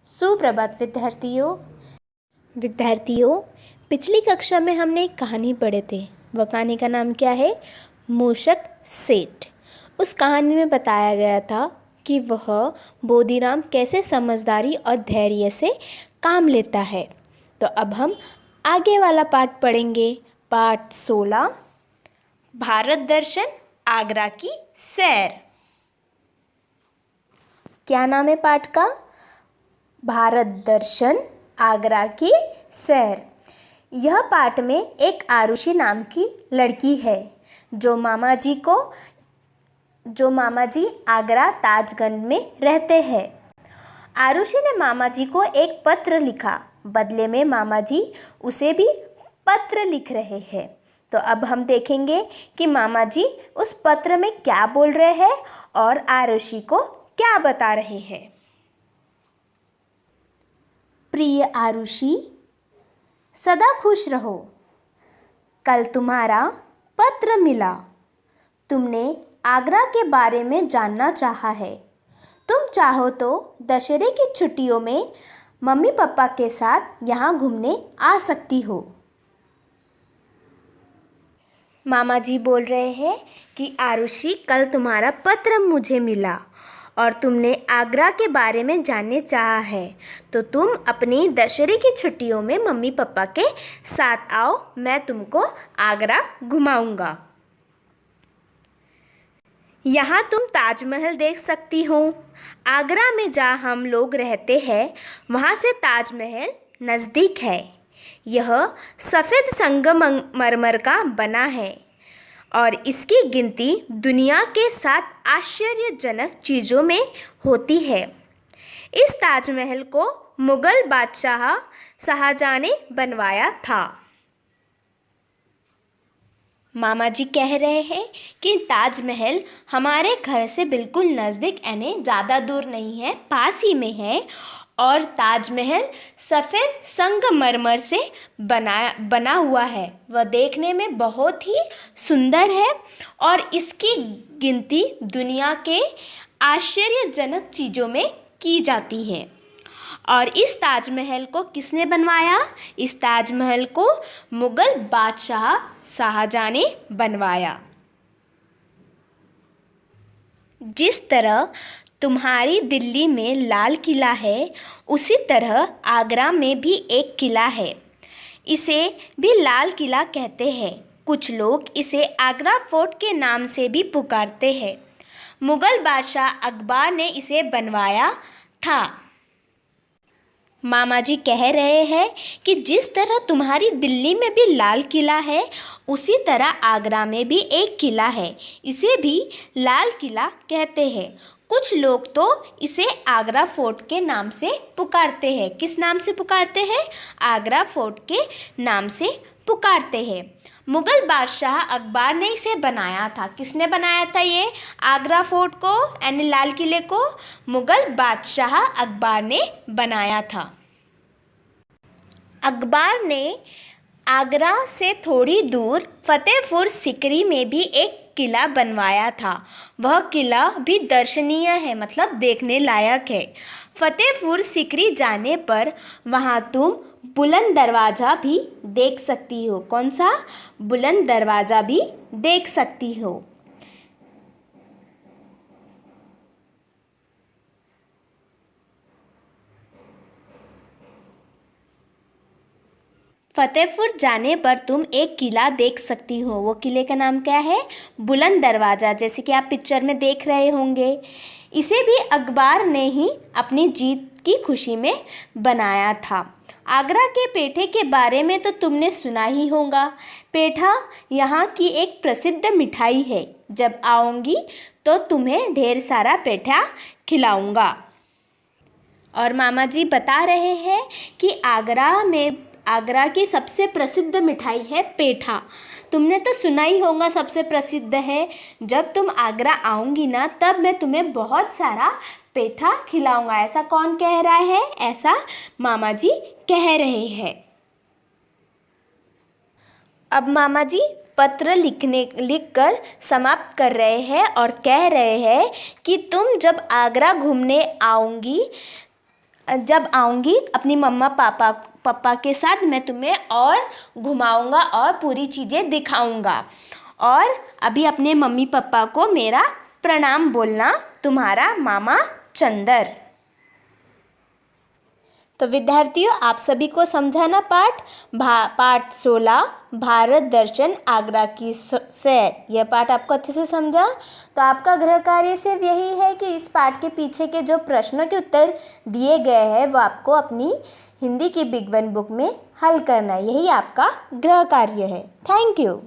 सुप्रभात विद्यार्थियों, पिछली कक्षा में हमने एक कहानी पढ़े थे। वह कहानी का नाम क्या है? मूषक सेठ। उस कहानी में बताया गया था कि वह बोधीराम कैसे समझदारी और धैर्य से काम लेता है। तो अब हम आगे वाला पाठ पढ़ेंगे। पाठ 16, भारत दर्शन आगरा की सैर। क्या नाम है पाठ का? भारत दर्शन आगरा की सैर। यह पाठ में एक आरुषि नाम की लड़की है जो मामा जी आगरा ताजगंज में रहते हैं। आरुषि ने मामा जी को एक पत्र लिखा। बदले में मामा जी उसे भी पत्र लिख रहे हैं। तो अब हम देखेंगे कि मामा जी उस पत्र में क्या बोल रहे हैं और आरुषि को क्या बता रहे हैं। प्रिय आरुषि, सदा खुश रहो। कल तुम्हारा पत्र मिला। तुमने आगरा के बारे में जानना चाहा है। तुम चाहो तो दशहरे की छुट्टियों में मम्मी पापा के साथ यहाँ घूमने आ सकती हो। मामा जी बोल रहे हैं कि आरुषि, कल तुम्हारा पत्र मुझे मिला और तुमने आगरा के बारे में जानने चाहा है, तो तुम अपनी दशहरे की छुट्टियों में मम्मी पापा के साथ आओ, मैं तुमको आगरा घुमाऊंगा। यहाँ तुम ताजमहल देख सकती हो। आगरा में जहाँ हम लोग रहते हैं वहाँ से ताजमहल नज़दीक है। यह सफ़ेद संगमरमर का बना है और इसकी गिनती दुनिया के 7 आश्चर्यजनक चीज़ों में होती है। इस ताजमहल को मुग़ल बादशाह शाहजहां ने बनवाया था। मामा जी कह रहे हैं कि ताजमहल हमारे घर से बिल्कुल नज़दीक, यानी ज़्यादा दूर नहीं है, पास ही में है। और ताजमहल सफ़ेद संगमरमर से बना हुआ है। वह देखने में बहुत ही सुंदर है और इसकी गिनती दुनिया के आश्चर्यजनक चीज़ों में की जाती है। और इस ताजमहल को किसने बनवाया? इस ताजमहल को मुग़ल बादशाह शाहजहां ने बनवाया। जिस तरह तुम्हारी दिल्ली में लाल किला है, उसी तरह आगरा में भी एक किला है। इसे भी लाल किला कहते हैं। कुछ लोग इसे आगरा फोर्ट के नाम से भी पुकारते हैं। मुग़ल बादशाह अकबर ने इसे बनवाया था। मामा जी कह रहे हैं कि जिस तरह तुम्हारी दिल्ली में भी लाल किला है, उसी तरह आगरा में भी एक किला है। इसे भी लाल किला कहते हैं। कुछ लोग तो इसे आगरा फोर्ट के नाम से पुकारते हैं। किस नाम से पुकारते हैं? आगरा फोर्ट के नाम से पुकारते हैं। मुग़ल बादशाह अकबर ने इसे बनाया था। किसने बनाया था ये आगरा फोर्ट को, यानी लाल किले को? मुग़ल बादशाह अकबर ने बनाया था। अकबर ने आगरा से थोड़ी दूर फतेहपुर सीकरी में भी एक किला बनवाया था। वह किला भी दर्शनीय है, मतलब देखने लायक है। फतेहपुर सीकरी जाने पर वहाँ तुम बुलंद दरवाज़ा भी देख सकती हो। कौन सा? बुलंद दरवाज़ा भी देख सकती हो। फतेहपुर जाने पर तुम एक किला देख सकती हो। वो किले का नाम क्या है? बुलंद दरवाज़ा, जैसे कि आप पिक्चर में देख रहे होंगे। इसे भी अकबर ने ही अपनी जीत की खुशी में बनाया था। आगरा के पेठे के बारे में तो तुमने सुना ही होगा। पेठा यहाँ की एक प्रसिद्ध मिठाई है। जब आऊँगी तो तुम्हें ढेर सारा पेठा खिलाऊँगा। और मामा जी बता रहे हैं कि आगरा की सबसे प्रसिद्ध मिठाई है पेठा। तुमने तो सुना ही होगा, सबसे प्रसिद्ध है। जब तुम आगरा आओगी ना, तब मैं तुम्हें बहुत सारा पेठा खिलाऊंगा। ऐसा कौन कह रहा है? ऐसा मामा जी कह रहे हैं। अब मामा जी पत्र लिखकर समाप्त कर रहे हैं और कह रहे हैं कि तुम जब आगरा घूमने आओगी जब आऊँगी अपनी मम्मा पापा के साथ मैं तुम्हें और घुमाऊँगा और पूरी चीज़ें दिखाऊँगा। और अभी अपने मम्मी पापा को मेरा प्रणाम बोलना, तुम्हारा मामा चंदर। तो विद्यार्थियों, आप सभी को समझा ना पाठ 16 भारत दर्शन आगरा की सैर, यह पाठ आपको अच्छे से समझा। तो आपका गृह कार्य सिर्फ यही है कि इस पाठ के पीछे के जो प्रश्नों के उत्तर दिए गए हैं वो आपको अपनी हिंदी की बिग वन बुक में हल करना है। यही आपका गृह कार्य है। Thank you.